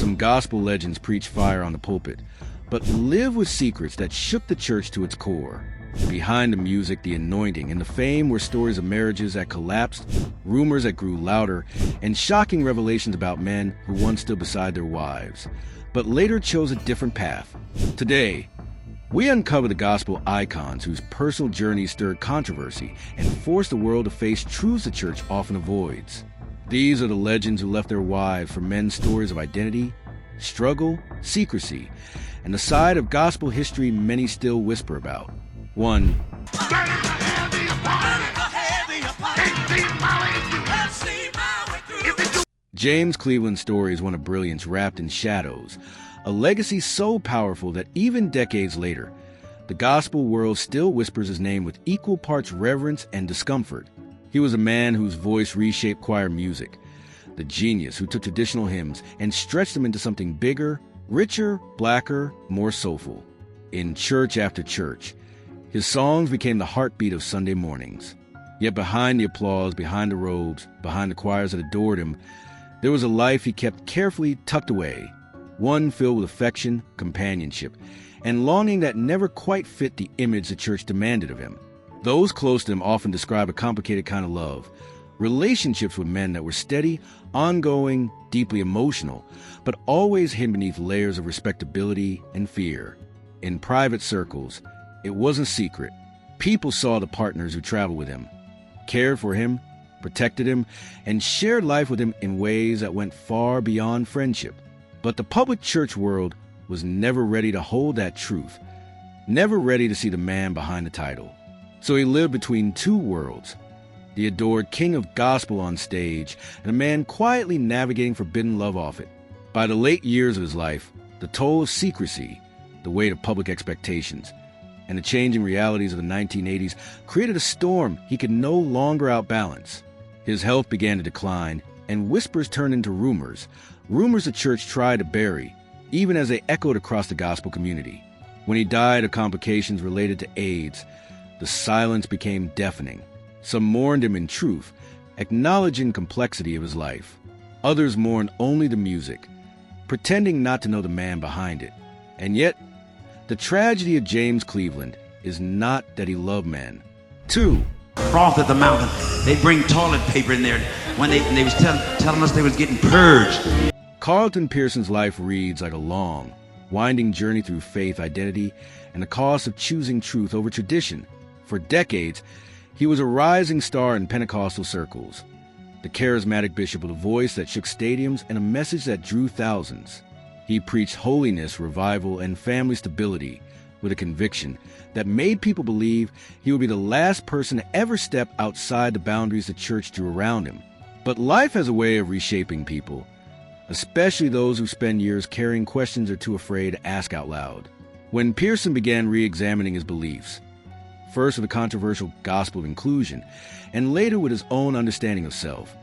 Some gospel legends preach fire on the pulpit, but live with secrets that shook the church to its core. Behind the music, the anointing, and the fame were stories of marriages that collapsed, rumors that grew louder, and shocking revelations about men who once stood beside their wives, but later chose a different path. Today, we uncover the gospel icons whose personal journeys stirred controversy and forced the world to face truths the church often avoids. These are the legends who left their wives for men's stories of identity, struggle, secrecy, and the side of gospel history many still whisper about. 1. James Cleveland's story is one of brilliance wrapped in shadows, a legacy so powerful that even decades later, the gospel world still whispers his name with equal parts reverence and discomfort. He was a man whose voice reshaped choir music, the genius who took traditional hymns and stretched them into something bigger, richer, blacker, more soulful. In church after church, his songs became the heartbeat of Sunday mornings. Yet behind the applause, behind the robes, behind the choirs that adored him, there was a life he kept carefully tucked away, one filled with affection, companionship, and longing that never quite fit the image the church demanded of him. Those close to him often describe a complicated kind of love, relationships with men that were steady, ongoing, deeply emotional, but always hidden beneath layers of respectability and fear. In private circles, it wasn't secret. People saw the partners who traveled with him, cared for him, protected him, and shared life with him in ways that went far beyond friendship. But the public church world was never ready to hold that truth, never ready to see the man behind the title. So he lived between two worlds, the adored king of gospel on stage and a man quietly navigating forbidden love off it. By the late years of his life, the toll of secrecy, the weight of public expectations, and the changing realities of the 1980s created a storm he could no longer outbalance. His health began to decline, and whispers turned into rumors the church tried to bury, even as they echoed across the gospel community. When he died of complications related to AIDS, the silence became deafening. Some mourned him in truth, acknowledging complexity of his life. Others mourned only the music, pretending not to know the man behind it. And yet, the tragedy of James Cleveland is not that he loved men. 2. Froth at the mountain. They bring toilet paper in there when they was telling us they was getting purged. Carlton Pearson's life reads like a long, winding journey through faith, identity, and the cost of choosing truth over tradition. For decades, he was a rising star in Pentecostal circles, the charismatic bishop with a voice that shook stadiums and a message that drew thousands. He preached holiness, revival, and family stability with a conviction that made people believe he would be the last person to ever step outside the boundaries the church drew around him. But life has a way of reshaping people, especially those who spend years carrying questions they're too afraid to ask out loud. When Pearson began re-examining his beliefs, first with the controversial gospel of inclusion, and later with his own understanding of self,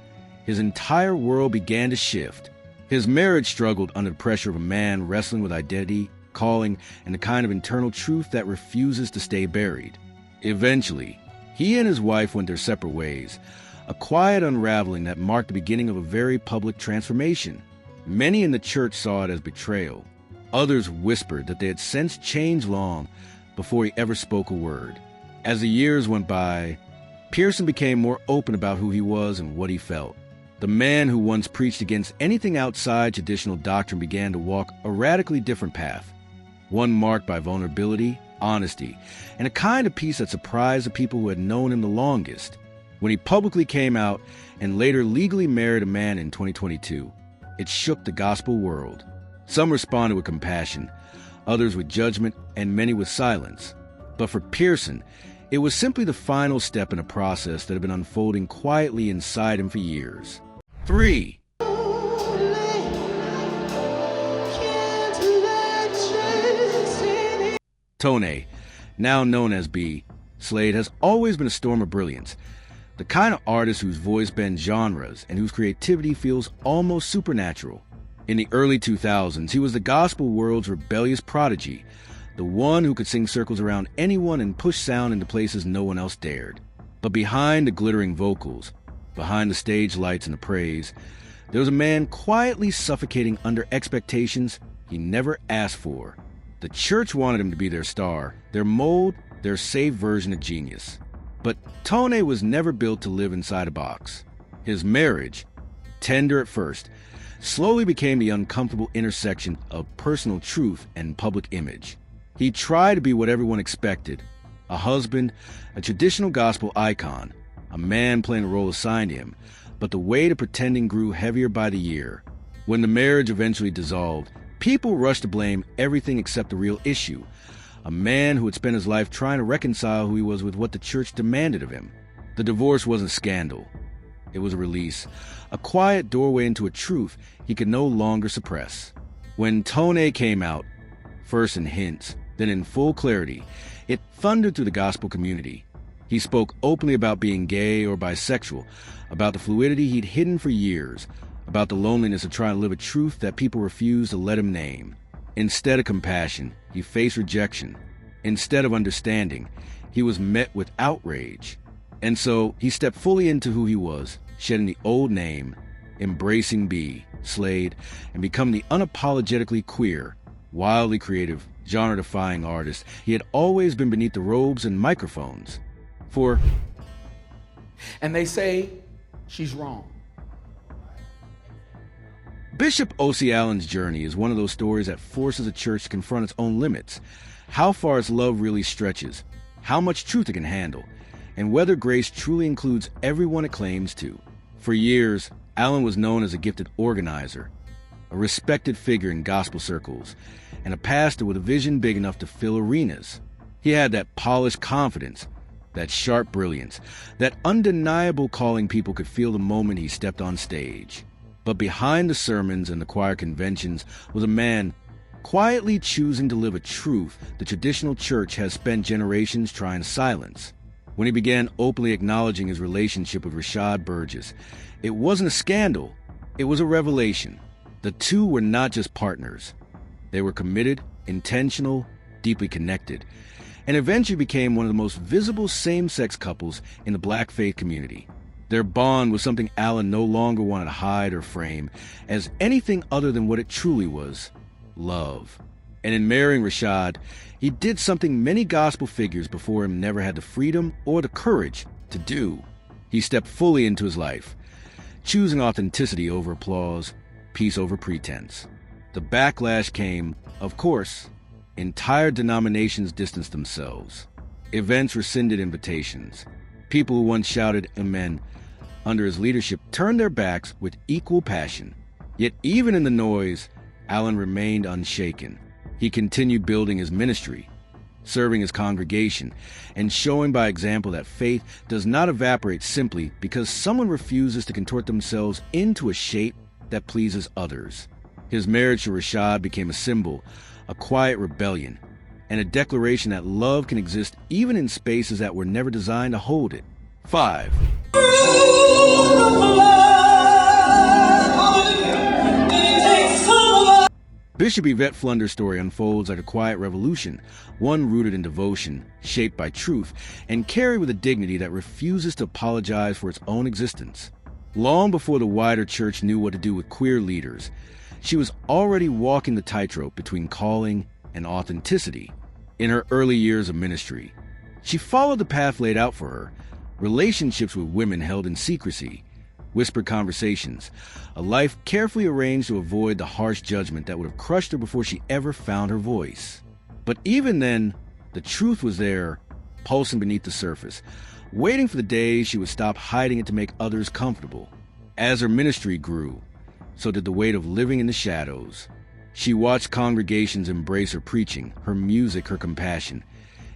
his entire world began to shift. His marriage struggled under the pressure of a man wrestling with identity, calling, and the kind of internal truth that refuses to stay buried. Eventually, he and his wife went their separate ways, a quiet unraveling that marked the beginning of a very public transformation. Many in the church saw it as betrayal. Others whispered that they had sensed change long before he ever spoke a word. As the years went by, Pearson became more open about who he was and what he felt. The man who once preached against anything outside traditional doctrine began to walk a radically different path, one marked by vulnerability, honesty, and a kind of peace that surprised the people who had known him the longest. When he publicly came out and later legally married a man in 2022, it shook the gospel world. Some responded with compassion, others with judgment, and many with silence. But for Pearson, it was simply the final step in a process that had been unfolding quietly inside him for years. 3. Tone, now known as B. Slade, has always been a storm of brilliance, the kind of artist whose voice bends genres and whose creativity feels almost supernatural. In the early 2000s, he was the gospel world's rebellious prodigy, the one who could sing circles around anyone and push sound into places no one else dared. But behind the glittering vocals, behind the stage lights and the praise, There was a man quietly suffocating under expectations he never asked for. The church wanted him to be their star, their mold, their saved version of genius. But Tone was never built to live inside a box. His marriage, tender at first, slowly became the uncomfortable intersection of personal truth and public image. He tried to be what everyone expected: a husband, a traditional gospel icon, a man playing a role assigned to him, but the weight of pretending grew heavier by the year. When the marriage eventually dissolved, people rushed to blame everything except the real issue: a man who had spent his life trying to reconcile who he was with what the church demanded of him. The divorce wasn't a scandal. It was a release, a quiet doorway into a truth he could no longer suppress. When Tone came out, first in hints, then in full clarity, it thundered through the gospel community. He spoke openly about being gay or bisexual, about the fluidity he'd hidden for years, about the loneliness of trying to live a truth that people refused to let him name. Instead of compassion, he faced rejection. Instead of understanding, he was met with outrage. And so he stepped fully into who he was, shedding the old name, embracing B, Slade, and becoming the unapologetically queer, wildly creative, genre-defying artist he had always been beneath the robes and microphones. And they say she's wrong. Bishop O.C. Allen's journey is one of those stories that forces a church to confront its own limits, how far its love really stretches, how much truth it can handle, and whether grace truly includes everyone it claims to. For years, Allen was known as a gifted organizer, a respected figure in gospel circles, and a pastor with a vision big enough to fill arenas. He had that polished confidence, that sharp brilliance, that undeniable calling people could feel the moment he stepped on stage. But behind the sermons and the choir conventions was a man quietly choosing to live a truth the traditional church has spent generations trying to silence. When he began openly acknowledging his relationship with Rashad Burgess, it wasn't a scandal, it was a revelation. The two were not just partners. They were committed, intentional, deeply connected, and eventually became one of the most visible same-sex couples in the black faith community. Their bond was something Allen no longer wanted to hide or frame as anything other than what it truly was: love. And in marrying Rashad, he did something many gospel figures before him never had the freedom or the courage to do. He stepped fully into his life, choosing authenticity over applause, peace over pretense. The backlash came, of course. Entire denominations distanced themselves. Events rescinded invitations. People who once shouted amen under his leadership turned their backs with equal passion. Yet even in the noise, Allen remained unshaken. He continued building his ministry, serving his congregation, and showing by example that faith does not evaporate simply because someone refuses to contort themselves into a shape that pleases others. His marriage to Rashad became a symbol, a quiet rebellion, and a declaration that love can exist even in spaces that were never designed to hold it. 5. Bishop Yvette Flunder's story unfolds like a quiet revolution, one rooted in devotion, shaped by truth, and carried with a dignity that refuses to apologize for its own existence. Long before the wider church knew what to do with queer leaders, she was already walking the tightrope between calling and authenticity. In her early years of ministry, she followed the path laid out for her: relationships with women held in secrecy, whispered conversations, a life carefully arranged to avoid the harsh judgment that would have crushed her before she ever found her voice. But even then, the truth was there, pulsing beneath the surface, waiting for the day she would stop hiding it to make others comfortable. As her ministry grew, so did the weight of living in the shadows. She watched congregations embrace her preaching, her music, her compassion.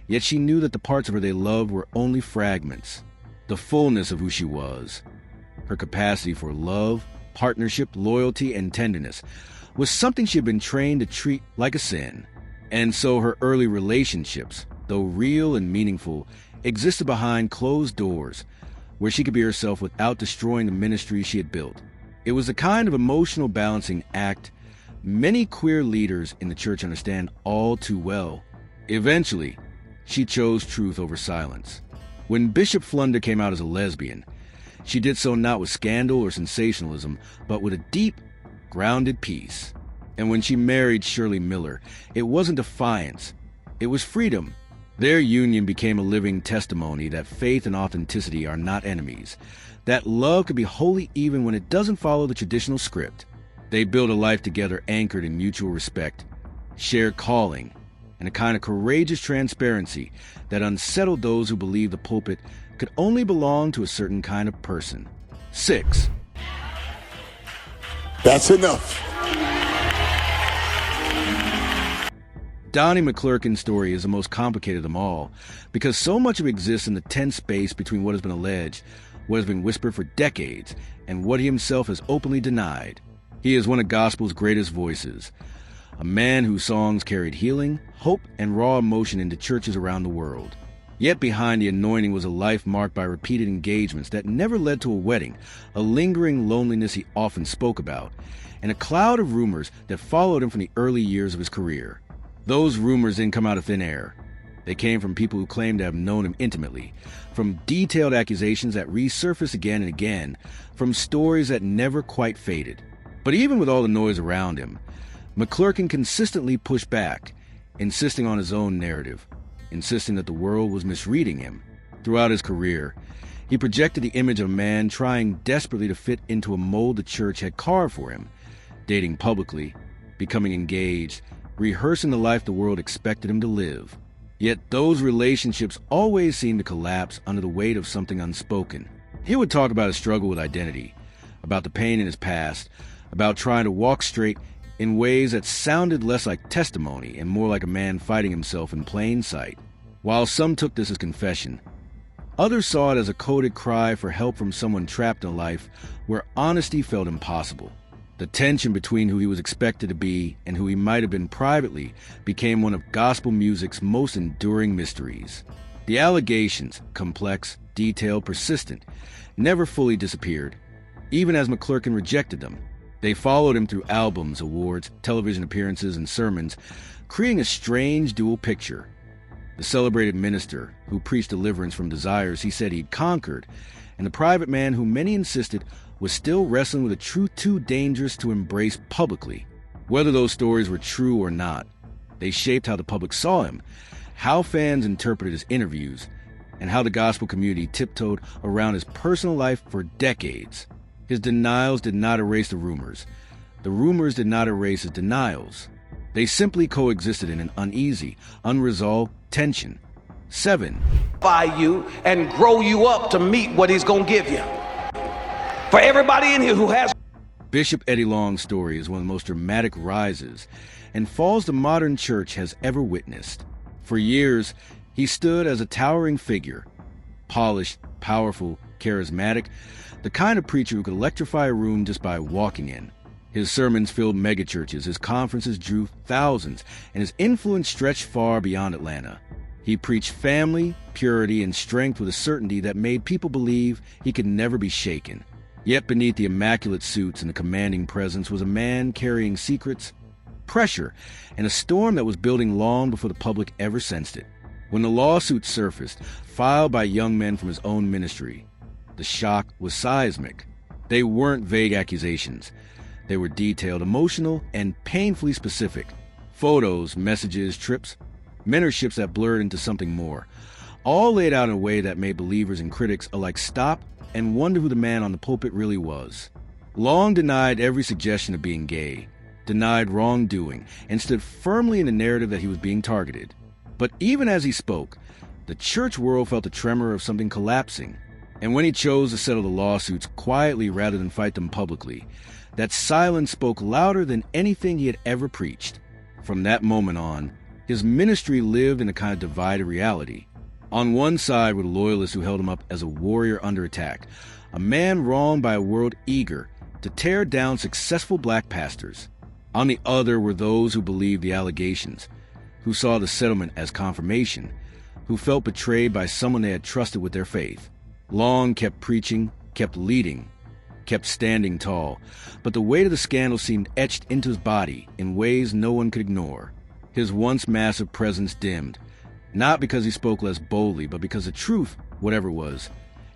Yet she knew that the parts of her they loved were only fragments, the fullness of who she was. Her capacity for love, partnership, loyalty, and tenderness was something she had been trained to treat like a sin. And so her early relationships, though real and meaningful, existed behind closed doors, where she could be herself without destroying the ministry she had built. It was the kind of emotional balancing act many queer leaders in the church understand all too well. Eventually, she chose truth over silence. When Bishop Flunder came out as a lesbian, She did so not with scandal or sensationalism, but with a deep, grounded peace. And when she married Shirley Miller, it wasn't defiance, it was freedom. Their union became a living testimony that faith and authenticity are not enemies, that love could be holy even when it doesn't follow the traditional script. They built a life together anchored in mutual respect, shared calling, and a kind of courageous transparency that unsettled those who believed the pulpit could only belong to a certain kind of person. 6. That's enough. Donnie McClurkin's story is the most complicated of them all, because so much of it exists in the tense space between what has been alleged, what has been whispered for decades, and what he himself has openly denied. He is one of gospel's greatest voices, a man whose songs carried healing, hope, and raw emotion into churches around the world. Yet behind the anointing was a life marked by repeated engagements that never led to a wedding, a lingering loneliness he often spoke about, and a cloud of rumors that followed him from the early years of his career. Those rumors didn't come out of thin air. They came from people who claimed to have known him intimately, from detailed accusations that resurfaced again and again, from stories that never quite faded. But even with all the noise around him, McClurkin consistently pushed back, insisting on his own narrative, insisting that the world was misreading him. Throughout his career, he projected the image of a man trying desperately to fit into a mold the church had carved for him, dating publicly, becoming engaged, rehearsing the life the world expected him to live. Yet those relationships always seemed to collapse under the weight of something unspoken. He would talk about his struggle with identity, about the pain in his past, about trying to walk straight in ways that sounded less like testimony and more like a man fighting himself in plain sight. While some took this as confession, others saw it as a coded cry for help from someone trapped in a life where honesty felt impossible. The tension between who he was expected to be and who he might have been privately became one of gospel music's most enduring mysteries. The allegations, complex, detailed, persistent, never fully disappeared, even as McClurkin rejected them. They followed him through albums, awards, television appearances, and sermons, creating a strange dual picture. The celebrated minister who preached deliverance from desires he said he'd conquered, and the private man who many insisted was still wrestling with a truth too dangerous to embrace publicly. Whether those stories were true or not, they shaped how the public saw him, how fans interpreted his interviews, and how the gospel community tiptoed around his personal life for decades. His denials did not erase the rumors. The rumors did not erase his denials. They simply coexisted in an uneasy, unresolved tension. 7. By you and grow you up to meet what he's going to give you. For everybody in here who has... Bishop Eddie Long's story is one of the most dramatic rises and falls the modern church has ever witnessed. For years, he stood as a towering figure, polished, powerful, charismatic, the kind of preacher who could electrify a room just by walking in. His sermons filled megachurches, his conferences drew thousands, and his influence stretched far beyond Atlanta. He preached family, purity, and strength with a certainty that made people believe he could never be shaken. Yet beneath the immaculate suits and the commanding presence was a man carrying secrets, pressure, and a storm that was building long before the public ever sensed it. When the lawsuit surfaced, filed by young men from his own ministry, the shock was seismic. They weren't vague accusations. They were detailed, emotional, and painfully specific. Photos, messages, trips, mentorships that blurred into something more, all laid out in a way that made believers and critics alike stop and wonder who the man on the pulpit really was. Long denied every suggestion of being gay, denied wrongdoing, and stood firmly in the narrative that he was being targeted. But even as he spoke, the church world felt a tremor of something collapsing. And when he chose to settle the lawsuits quietly rather than fight them publicly, that silence spoke louder than anything he had ever preached. From that moment on, his ministry lived in a kind of divided reality. On one side were the loyalists who held him up as a warrior under attack, a man wronged by a world eager to tear down successful black pastors. On the other were those who believed the allegations, who saw the settlement as confirmation, who felt betrayed by someone they had trusted with their faith. Long kept preaching, kept leading, kept standing tall, but the weight of the scandal seemed etched into his body in ways no one could ignore. His once massive presence dimmed, not because he spoke less boldly, but because the truth, whatever it was,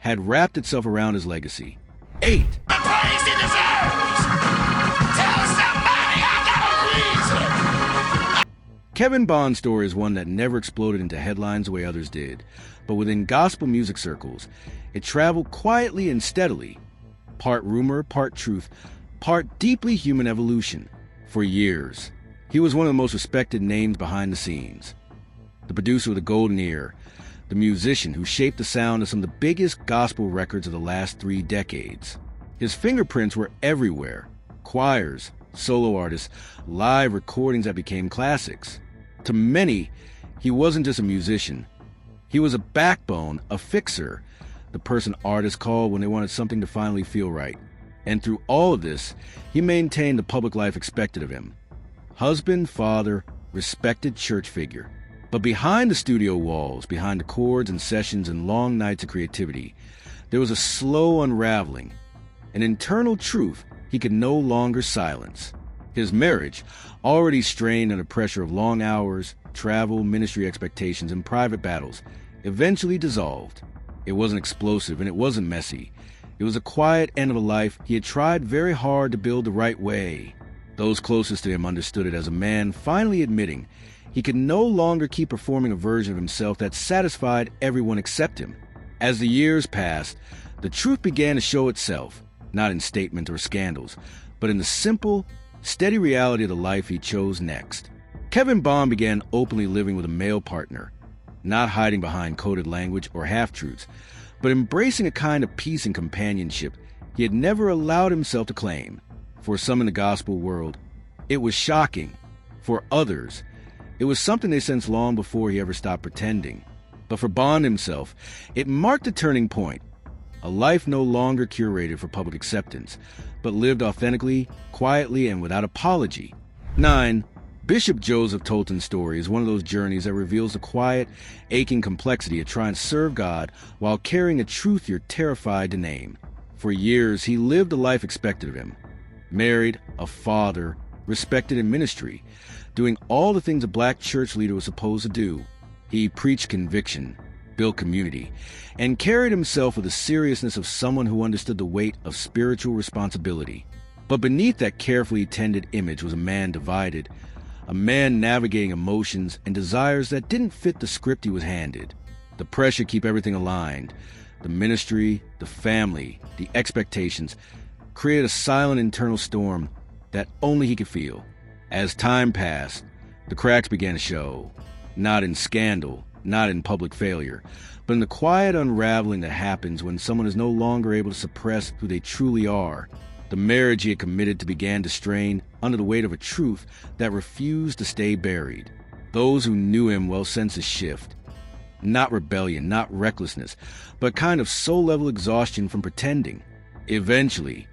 had wrapped itself around his legacy. 8. Kevin Bond's story is one that never exploded into headlines the way others did, but within gospel music circles, it traveled quietly and steadily, part rumor, part truth, part deeply human evolution. For years, he was one of the most respected names behind the scenes. The producer of the Golden Ear, the musician who shaped the sound of some of the biggest gospel records of the last 3 decades. His fingerprints were everywhere. Choirs, solo artists, live recordings that became classics. To many, he wasn't just a musician. He was a backbone, a fixer, the person artists called when they wanted something to finally feel right. And through all of this, he maintained the public life expected of him. Husband, father, respected church figure. But behind the studio walls, behind the chords and sessions and long nights of creativity, there was a slow unraveling, an internal truth he could no longer silence. His marriage, already strained under pressure of long hours, travel, ministry expectations, and private battles, eventually dissolved. It wasn't explosive and it wasn't messy. It was a quiet end of a life he had tried very hard to build the right way. Those closest to him understood it as a man finally admitting he could no longer keep performing a version of himself that satisfied everyone except him. As the years passed, the truth began to show itself, not in statements or scandals, but in the simple, steady reality of the life he chose next. Kevin Bond began openly living with a male partner, not hiding behind coded language or half-truths, but embracing a kind of peace and companionship he had never allowed himself to claim. For some in the gospel world, it was shocking. For others, it was something they sensed long before he ever stopped pretending. But for Bond himself, it marked a turning point, a life no longer curated for public acceptance, but lived authentically, quietly, and without apology. 9. Bishop Joseph Tolton's story is one of those journeys that reveals the quiet, aching complexity of trying to serve God while carrying a truth you're terrified to name. For years, he lived the life expected of him. Married, a father, respected in ministry, doing all the things a black church leader was supposed to do. He preached conviction, built community, and carried himself with the seriousness of someone who understood the weight of spiritual responsibility. But beneath that carefully tended image was a man divided, a man navigating emotions and desires that didn't fit the script he was handed. The pressure to keep everything aligned, the ministry, the family, the expectations, created a silent internal storm that only he could feel. As time passed, the cracks began to show, not in scandal, not in public failure, but in the quiet unraveling that happens when someone is no longer able to suppress who they truly are. The marriage he had committed to began to strain under the weight of a truth that refused to stay buried. Those who knew him well sensed a shift. Not rebellion, not recklessness, but kind of soul-level exhaustion from pretending. Eventually,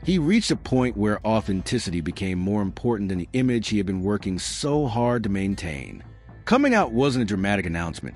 he reached a point where authenticity became more important than the image he had been working so hard to maintain. Coming out wasn't a dramatic announcement.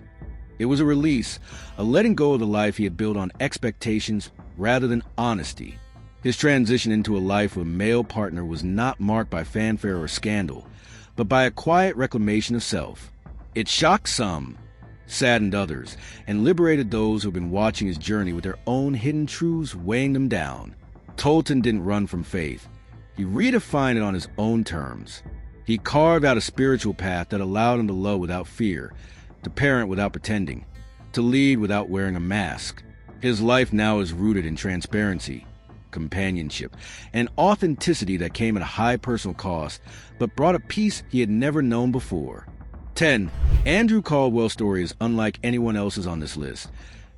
It was a release, a letting go of the life he had built on expectations rather than honesty. His transition into a life with a male partner was not marked by fanfare or scandal, but by a quiet reclamation of self. It shocked some, saddened others, and liberated those who had been watching his journey with their own hidden truths weighing them down. Tolton didn't run from faith. He redefined it on his own terms. He carved out a spiritual path that allowed him to love without fear, to parent without pretending, to lead without wearing a mask. His life now is rooted in transparency, companionship, and authenticity that came at a high personal cost, but brought a peace he had never known before. 10. Andrew Caldwell's story is unlike anyone else's on this list,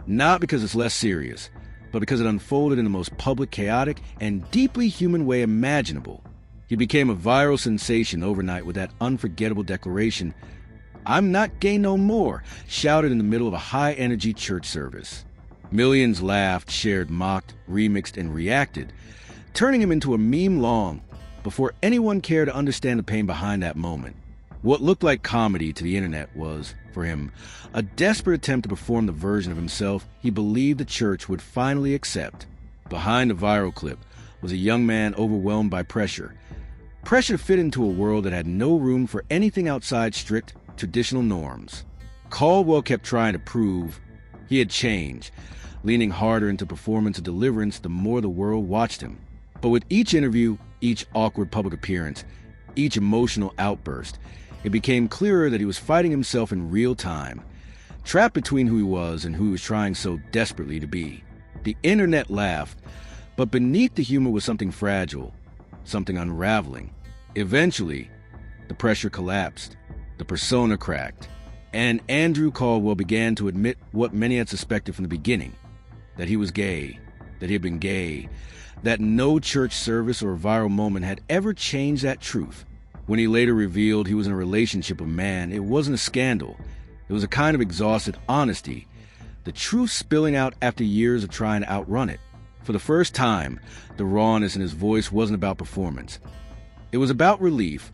not because it's less serious, but because it unfolded in the most public, chaotic, and deeply human way imaginable. He became a viral sensation overnight with that unforgettable declaration, "I'm not gay no more," shouted in the middle of a high-energy church service. Millions laughed, shared, mocked, remixed, and reacted, turning him into a meme long before anyone cared to understand the pain behind that moment. What looked like comedy to the internet was, for him, a desperate attempt to perform the version of himself he believed the church would finally accept. Behind the viral clip was a young man overwhelmed by pressure. Pressure to fit into a world that had no room for anything outside strict, traditional norms. Caldwell kept trying to prove he had changed, leaning harder into performance of deliverance the more the world watched him. But with each interview, each awkward public appearance, each emotional outburst, it became clearer that he was fighting himself in real time, trapped between who he was and who he was trying so desperately to be. The internet laughed, but beneath the humor was something fragile, something unraveling. Eventually, the pressure collapsed, the persona cracked, and Andrew Caldwell began to admit what many had suspected from the beginning, that he was gay, that he had been gay, that no church service or viral moment had ever changed that truth. When he later revealed he was in a relationship with a man, it wasn't a scandal. It was a kind of exhausted honesty, the truth spilling out after years of trying to outrun it. For the first time, the rawness in his voice wasn't about performance. It was about relief,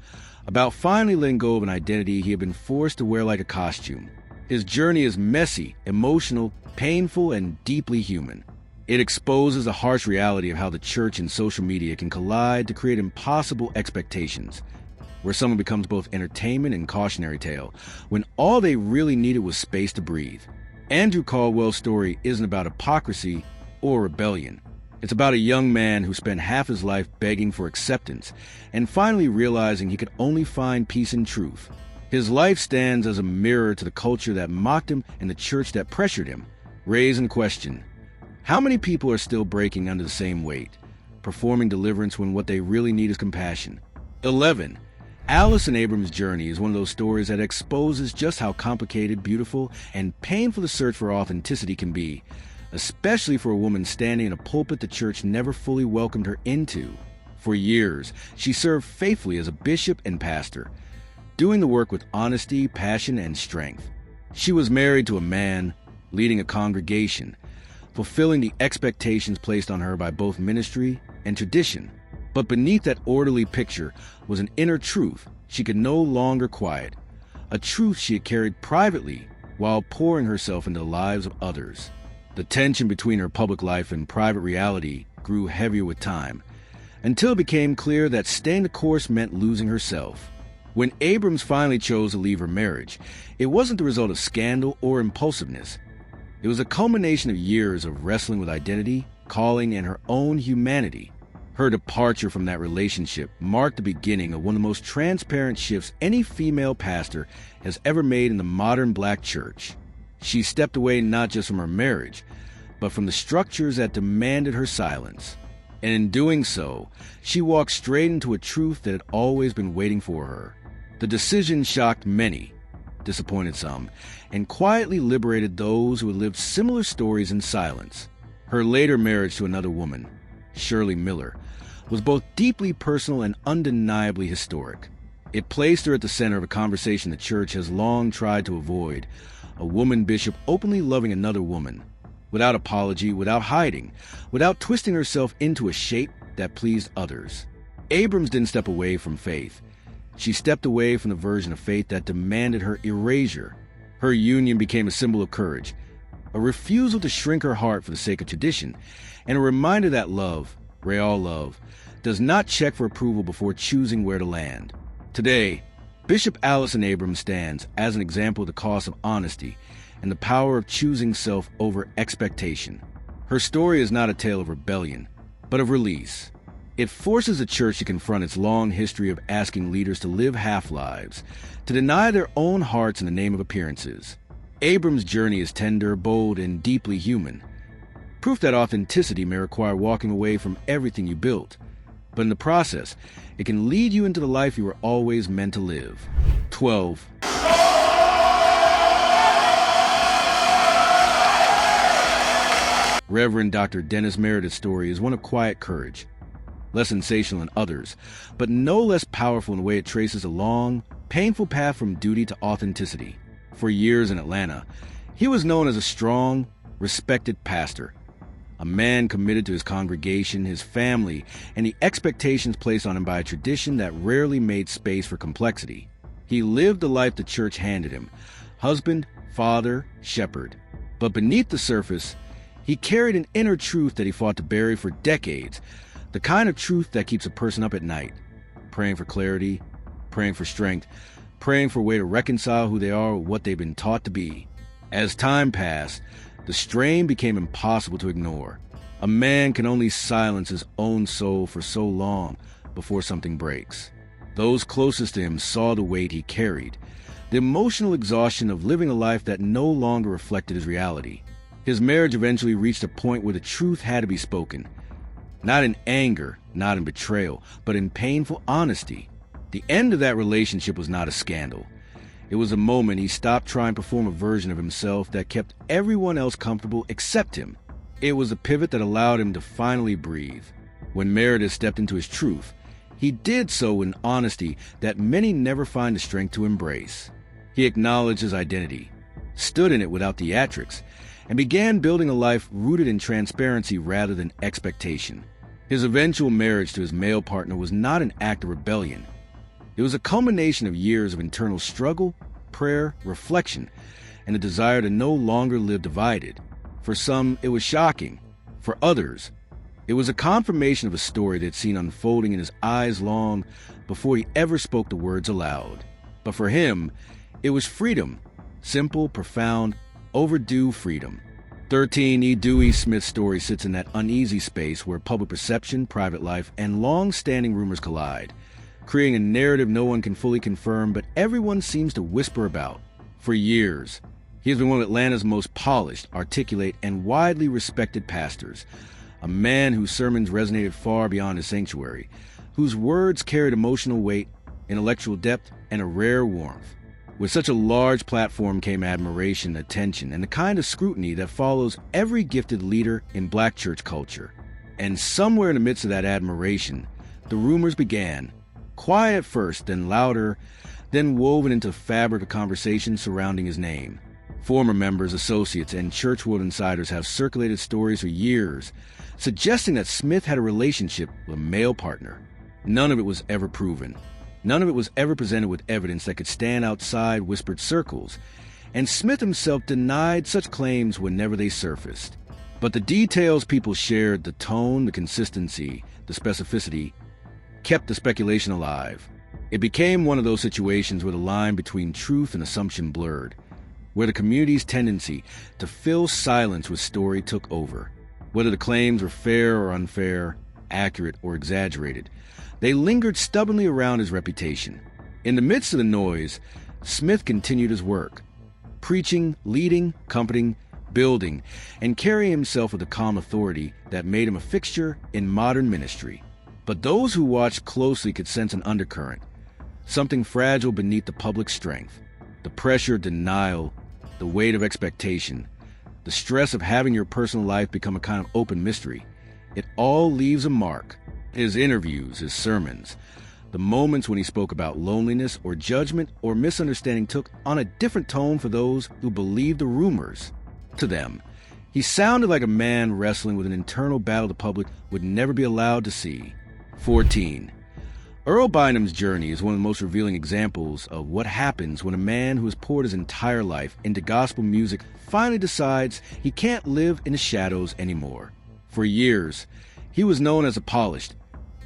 about finally letting go of an identity he had been forced to wear like a costume. His journey is messy, emotional, painful, and deeply human. It exposes the harsh reality of how the church and social media can collide to create impossible expectations, where someone becomes both entertainment and cautionary tale, when all they really needed was space to breathe. Andrew Caldwell's story isn't about hypocrisy or rebellion. It's about a young man who spent half his life begging for acceptance and finally realizing he could only find peace in truth. His life stands as a mirror to the culture that mocked him and the church that pressured him. Raise and question: how many people are still breaking under the same weight, performing deliverance when what they really need is compassion? 11. Allison Abrams' journey is one of those stories that exposes just how complicated, beautiful, and painful the search for authenticity can be, especially for a woman standing in a pulpit the church never fully welcomed her into. For years, she served faithfully as a bishop and pastor, doing the work with honesty, passion, and strength. She was married to a man, leading a congregation, fulfilling the expectations placed on her by both ministry and tradition. But beneath that orderly picture was an inner truth she could no longer quiet, a truth she had carried privately while pouring herself into the lives of others. The tension between her public life and private reality grew heavier with time, until it became clear that staying the course meant losing herself. When Abrams finally chose to leave her marriage, it wasn't the result of scandal or impulsiveness. It was a culmination of years of wrestling with identity, calling, and her own humanity. Her departure from that relationship marked the beginning of one of the most transparent shifts any female pastor has ever made in the modern black church. She stepped away not just from her marriage, but from the structures that demanded her silence. And in doing so, she walked straight into a truth that had always been waiting for her. The decision shocked many, disappointed some, and quietly liberated those who had lived similar stories in silence. Her later marriage to another woman, Shirley Miller, was both deeply personal and undeniably historic. It placed her at the center of a conversation the church has long tried to avoid, a woman bishop openly loving another woman, without apology, without hiding, without twisting herself into a shape that pleased others. Abrams didn't step away from faith. She stepped away from the version of faith that demanded her erasure. Her union became a symbol of courage, a refusal to shrink her heart for the sake of tradition, and a reminder that love, real love, does not check for approval before choosing where to land. Today, Bishop Allison Abrams stands as an example of the cost of honesty and the power of choosing self over expectation. Her story is not a tale of rebellion, but of release. It forces the church to confront its long history of asking leaders to live half-lives, to deny their own hearts in the name of appearances. Abrams' journey is tender, bold, and deeply human. Proof that authenticity may require walking away from everything you built, but in the process, it can lead you into the life you were always meant to live. 12. Reverend Dr. Dennis Meredith's story is one of quiet courage, less sensational than others, but no less powerful in the way it traces a long, painful path from duty to authenticity. For years in Atlanta, he was known as a strong, respected pastor, a man committed to his congregation, his family, and the expectations placed on him by a tradition that rarely made space for complexity. He lived the life the church handed him, husband, father, shepherd. But beneath the surface, he carried an inner truth that he fought to bury for decades, the kind of truth that keeps a person up at night, praying for clarity, praying for strength, praying for a way to reconcile who they are with what they've been taught to be. As time passed, The strain became impossible to ignore. A man can only silence his own soul for so long before something breaks. Those closest to him saw the weight he carried, the emotional exhaustion of living a life that no longer reflected his reality. His marriage eventually reached a point where the truth had to be spoken. Not in anger, not in betrayal, but in painful honesty. The end of that relationship was not a scandal. It was a moment he stopped trying to perform a version of himself that kept everyone else comfortable except him. It was a pivot that allowed him to finally breathe. When Meredith stepped into his truth, he did so in honesty that many never find the strength to embrace. He acknowledged his identity, stood in it without theatrics, and began building a life rooted in transparency rather than expectation. His eventual marriage to his male partner was not an act of rebellion. It was a culmination of years of internal struggle, prayer, reflection, and a desire to no longer live divided. For some, it was shocking. For others, it was a confirmation of a story they'd seen unfolding in his eyes long before he ever spoke the words aloud. But for him, it was freedom. Simple, profound, overdue freedom. 13 E. Dewey Smith's story sits in that uneasy space where public perception, private life, and long-standing rumors collide, creating a narrative no one can fully confirm, but everyone seems to whisper about. For years, he has been one of Atlanta's most polished, articulate, and widely respected pastors, a man whose sermons resonated far beyond his sanctuary, whose words carried emotional weight, intellectual depth, and a rare warmth. With such a large platform came admiration, attention, and the kind of scrutiny that follows every gifted leader in Black church culture. And somewhere in the midst of that admiration, the rumors began, quiet at first, then louder, then woven into the fabric of conversation surrounding his name. Former members, associates, and church world insiders have circulated stories for years, suggesting that Smith had a relationship with a male partner. None of it was ever proven. None of it was ever presented with evidence that could stand outside whispered circles, and Smith himself denied such claims whenever they surfaced. But the details people shared, the tone, the consistency, the specificity, kept the speculation alive. It became one of those situations where the line between truth and assumption blurred, where the community's tendency to fill silence with story took over. Whether the claims were fair or unfair, accurate or exaggerated, they lingered stubbornly around his reputation. In the midst of the noise, Smith continued his work, preaching, leading, comforting, building, and carrying himself with a calm authority that made him a fixture in modern ministry. But those who watched closely could sense an undercurrent, something fragile beneath the public strength. The pressure of denial, the weight of expectation, the stress of having your personal life become a kind of open mystery. It all leaves a mark. His interviews, his sermons, the moments when he spoke about loneliness or judgment or misunderstanding took on a different tone for those who believed the rumors. To them, he sounded like a man wrestling with an internal battle the public would never be allowed to see. 14. Earl Bynum's journey is one of the most revealing examples of what happens when a man who has poured his entire life into gospel music finally decides he can't live in the shadows anymore. For years, he was known as a polished,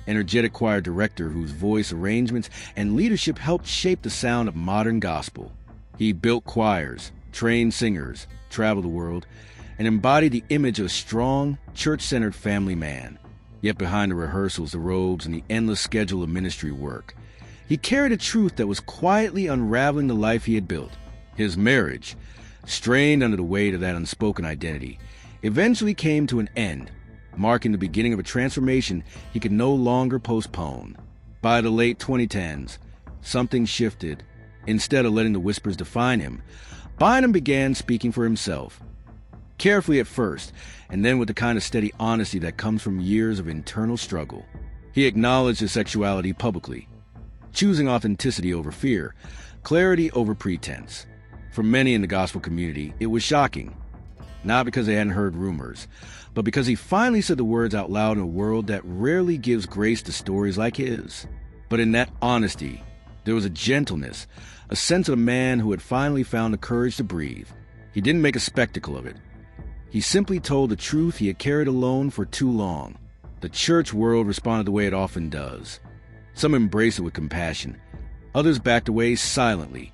energetic choir director whose voice, arrangements, and leadership helped shape the sound of modern gospel. He built choirs, trained singers, traveled the world, and embodied the image of a strong, church-centered family man. Yet behind the rehearsals, the robes, and the endless schedule of ministry work, he carried a truth that was quietly unraveling the life he had built. His marriage, strained under the weight of that unspoken identity, eventually came to an end, marking the beginning of a transformation he could no longer postpone. By the late 2010s, something shifted. Instead of letting the whispers define him, Bynum began speaking for himself. Carefully at first, and then with the kind of steady honesty that comes from years of internal struggle. He acknowledged his sexuality publicly, choosing authenticity over fear, clarity over pretense. For many in the gospel community, it was shocking. Not because they hadn't heard rumors, but because he finally said the words out loud in a world that rarely gives grace to stories like his. But in that honesty, there was a gentleness, a sense of a man who had finally found the courage to breathe. He didn't make a spectacle of it. He simply told the truth he had carried alone for too long. The church world responded the way it often does. Some embraced it with compassion. Others backed away silently,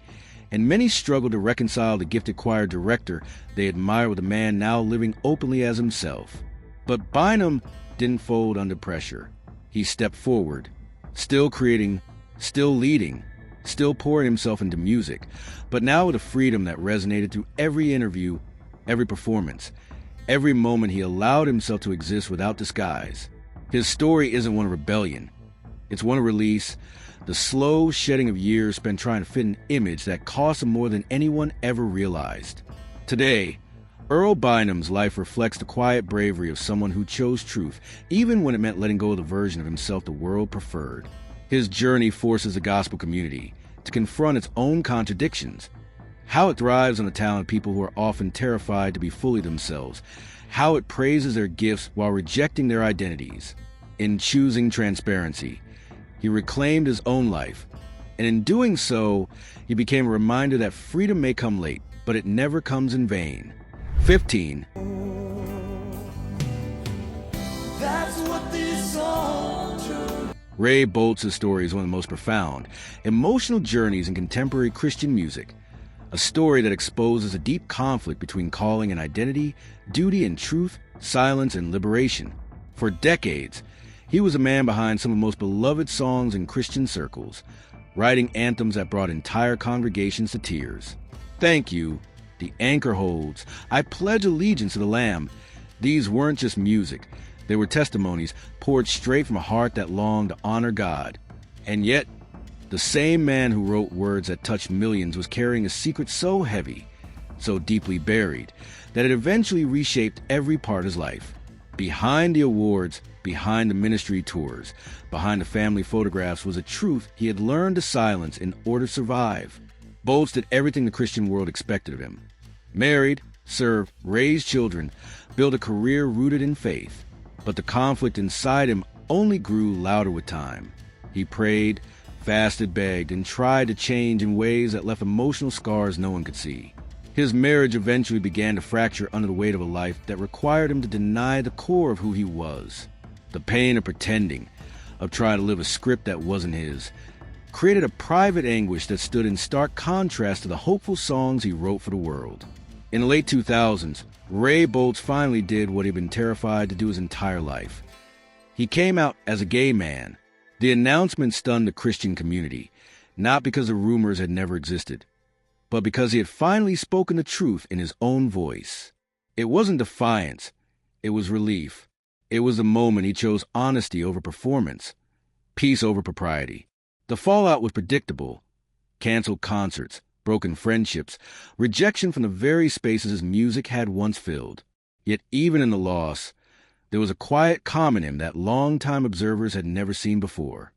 and many struggled to reconcile the gifted choir director they admired with a man now living openly as himself. But Bynum didn't fold under pressure. He stepped forward, still creating, still leading, still pouring himself into music, but now with a freedom that resonated through every interview, every performance, every moment he allowed himself to exist without disguise. His story isn't one of rebellion. It's one of release, the slow shedding of years spent trying to fit an image that cost him more than anyone ever realized. Today, Earl Bynum's life reflects the quiet bravery of someone who chose truth, even when it meant letting go of the version of himself the world preferred. His journey forces the gospel community to confront its own contradictions, how it thrives on the talented people who are often terrified to be fully themselves, how it praises their gifts while rejecting their identities. In choosing transparency, he reclaimed his own life, and in doing so, he became a reminder that freedom may come late, but it never comes in vain. 15. That's what this song do. Ray Boltz' story is one of the most profound, emotional journeys in contemporary Christian music. A story that exposes a deep conflict between calling and identity, duty and truth, silence and liberation. For decades, he was a man behind some of the most beloved songs in Christian circles, writing anthems that brought entire congregations to tears. Thank You, The Anchor Holds, I Pledge Allegiance to the Lamb. These weren't just music. They were testimonies poured straight from a heart that longed to honor God. And yet, the same man who wrote words that touched millions was carrying a secret so heavy, so deeply buried, that it eventually reshaped every part of his life. Behind the awards, behind the ministry tours, behind the family photographs was a truth he had learned to silence in order to survive. Boltz did everything the Christian world expected of him. Married, served, raised children, built a career rooted in faith. But the conflict inside him only grew louder with time. He prayed, fasted, begged, and tried to change in ways that left emotional scars no one could see. His marriage eventually began to fracture under the weight of a life that required him to deny the core of who he was. The pain of pretending, of trying to live a script that wasn't his, created a private anguish that stood in stark contrast to the hopeful songs he wrote for the world. In the late 2000s, Ray Boltz finally did what he'd been terrified to do his entire life. He came out as a gay man. The announcement stunned the Christian community, not because the rumors had never existed, but because he had finally spoken the truth in his own voice. It wasn't defiance, it was relief. It was the moment he chose honesty over performance, peace over propriety. The fallout was predictable. Canceled concerts, broken friendships, rejection from the very spaces his music had once filled. Yet even in the loss, there was a quiet calm in him that longtime observers had never seen before.